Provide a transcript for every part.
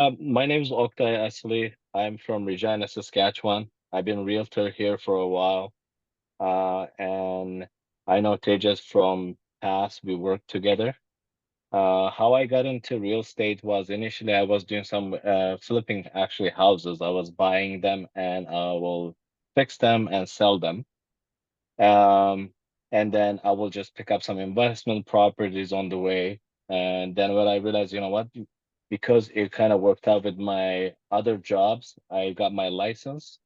My name is Oktay Asili. I'm from Regina, Saskatchewan. I've been a realtor here for a while. And I know Tejas from past. We worked together. How I got into real estate was initially I was doing some flipping actually houses. I was buying them and I will fix them and sell them. Um, and then I will just pick up some investment properties on the way. And then when I realized, you know what, because it kind of worked out with my other jobs, I got my license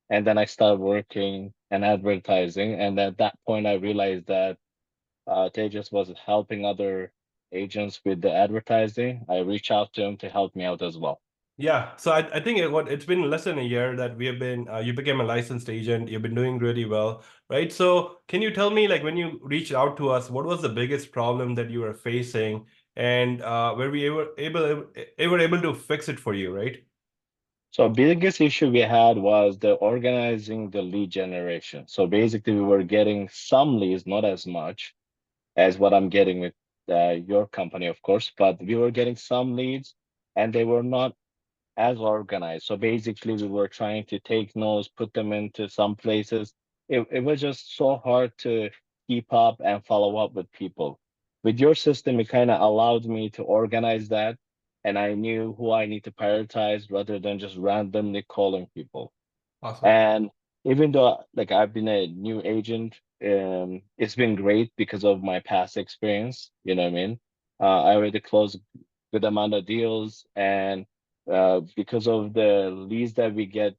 and then I started working and advertising. And at that point, I realized that Tejas was helping other agents with the advertising. I reached out to him to help me out as well. Yeah, so I think it's been less than a year that we have been you became a licensed agent. You've been doing really well, right? So can you tell me, like, when you reached out to us, what was the biggest problem that you were facing, and were we able to fix it for you, right? So biggest issue we had was the organizing the lead generation. So basically, we were getting some leads, not as much as what I'm getting with your company, of course, but we were getting some leads, and they were not as organized. So basically, we were trying to take notes, put them into some places. It was just so hard to keep up and follow up with people. With your system, it kind of allowed me to organize that, and I knew who I need to prioritize rather than just randomly calling people. Awesome. And even though like I've been a new agent, it's been great because of my past experience. You know what I mean? I already closed good amount of deals, and because of the leads that we get,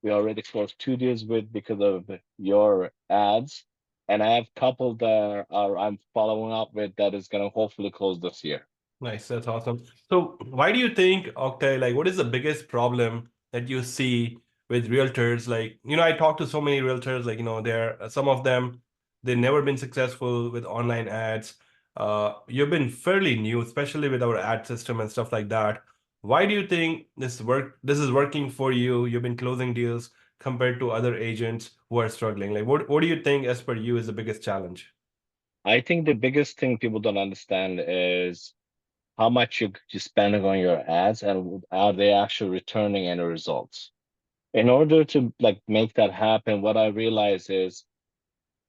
we already closed two deals with because of your ads. And I have a couple that are I'm following up with that is gonna hopefully close this year. Nice, that's awesome. So why do you think, Oktay, like, what is the biggest problem that you see with realtors? Like, I talk to so many realtors, like, there some of them, they've never been successful with online ads. You've been fairly new, especially with our ad system and stuff like that. Why do you think this is working for you? You've been closing deals compared to other agents who are struggling. Like, what do you think, as per you, is the biggest challenge? I think the biggest thing people don't understand is how much you're spending on your ads and are they actually returning any results. In order to like make that happen, what I realize is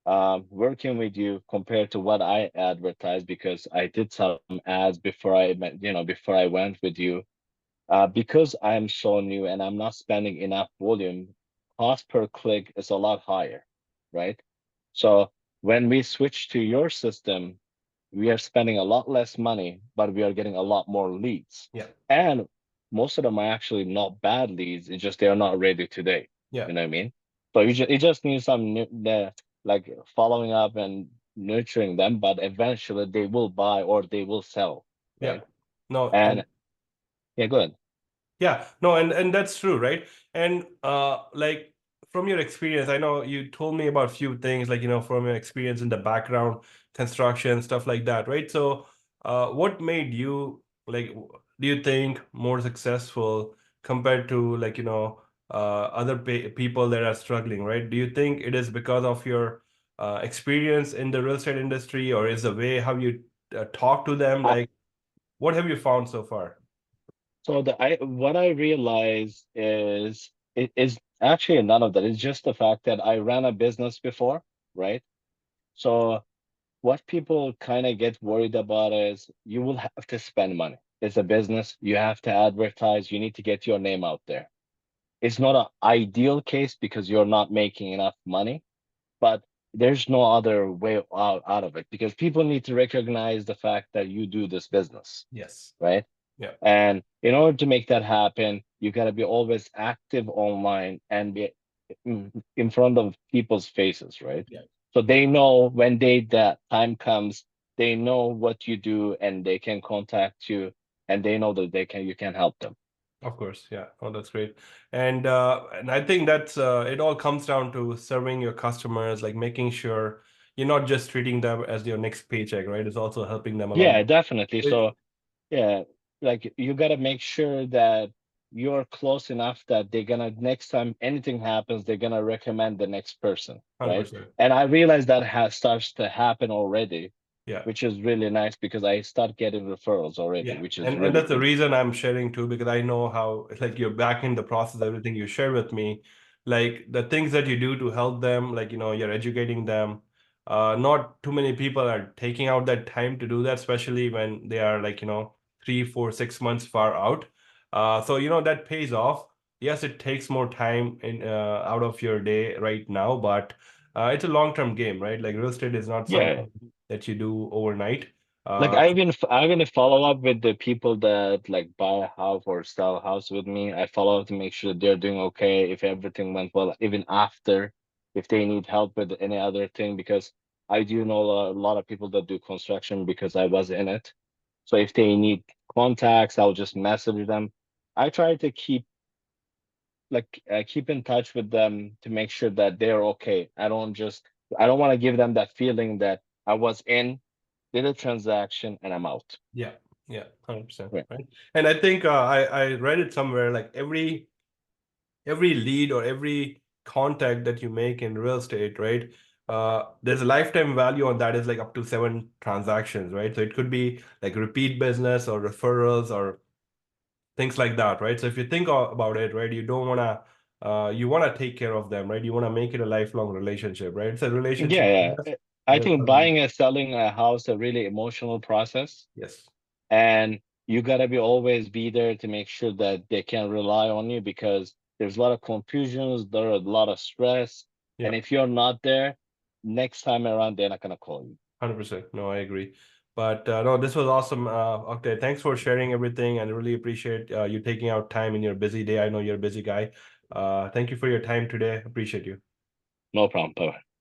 working with you compared to what I advertise because I did some ads before I met, before I went with you. Because I'm so new and I'm not spending enough volume, cost per click is a lot higher, right? So when we switch to your system, we are spending a lot less money, but we are getting a lot more leads. Yeah. And most of them are actually not bad leads. It's just they are not ready today. Yeah. You know what I mean? So you just need some like following up and nurturing them, but eventually they will buy or they will sell, Yeah. right? No, And and yeah, go ahead. yeah, no, and that's true, right? And like, from your experience, I know you told me about a few things, like, from your experience in the background, construction, stuff like that, right? So, what made you, like, do you think, more successful compared to, like, other people that are struggling, right? Do you think it is because of your experience in the real estate industry, or is the way how you talk to them? I, Like, what have you found so far? so the I what I realized is it is actually none of that. It's just the fact that I ran a business before, right? So what people kind of get worried about is you will have to spend money. It's a business. You have to advertise. You need to get your name out there. It's not an ideal case because you're not making enough money, but there's no other way out of it because people need to recognize the fact that you do this business, Yes. right? Yeah. And in order to make that happen, you got to be always active online and be in front of people's faces, right? Yeah. So they know when that time comes, they know what you do and they can contact you and they know that you can help them. Of course, yeah. Oh, that's great. And I think that's it all comes down to serving your customers, like making sure you're not just treating them as your next paycheck, right? It's also helping them along. Yeah, definitely. With So yeah, like you got to make sure that you're close enough that they're gonna next time anything happens, they're gonna recommend the next person, right? 100%. And I realize that has starts to happen already. Yeah. which is really nice because I start getting referrals already, Yeah, which is and really that's the good. reason I'm sharing too, because I know how it's like you're back in the process, everything you share with me, like the things that you do to help them, like you're educating them. Not too many people are taking out that time to do that, especially when they are like 3, 4, 6 months far out. So that pays off. Yes, it takes more time in out of your day right now, but it's a long-term game, right? Like real estate is not Yeah. something that you do overnight. Like Uh, I even follow up with the people that like buy a house or sell a house with me. I follow up to make sure they're doing okay, if everything went well, even after, if they need help with any other thing, because I do know a lot of people that do construction because I was in it. So if they need contacts, I'll just message them. I try to keep in touch with them to make sure that they're okay. I don't want to give them that feeling that I was in, did a transaction, and I'm out. Yeah, yeah, 100%, Right. right? And I think I read it somewhere like every lead or every contact that you make in real estate, right? There's a lifetime value on that is like up to 7 transactions, right? So it could be like repeat business or referrals or things like that, right? So if you think about it, right, you don't wanna you wanna take care of them, right? You wanna make it a lifelong relationship, right? It's a relationship Yeah, business, yeah. and I it's think gonna be buying and selling a house a really emotional process, yes, and you gotta be always be there to make sure that they can rely on you because there's a lot of confusions, there are a lot of stress, yeah. and if you're not there, next time around they're not gonna call you. 100%. No, I agree. But no, this was awesome. Okay, thanks for sharing everything, and I really appreciate you taking out time in your busy day. I know you're a busy guy. Thank you for your time today. Appreciate you. No problem. Bye.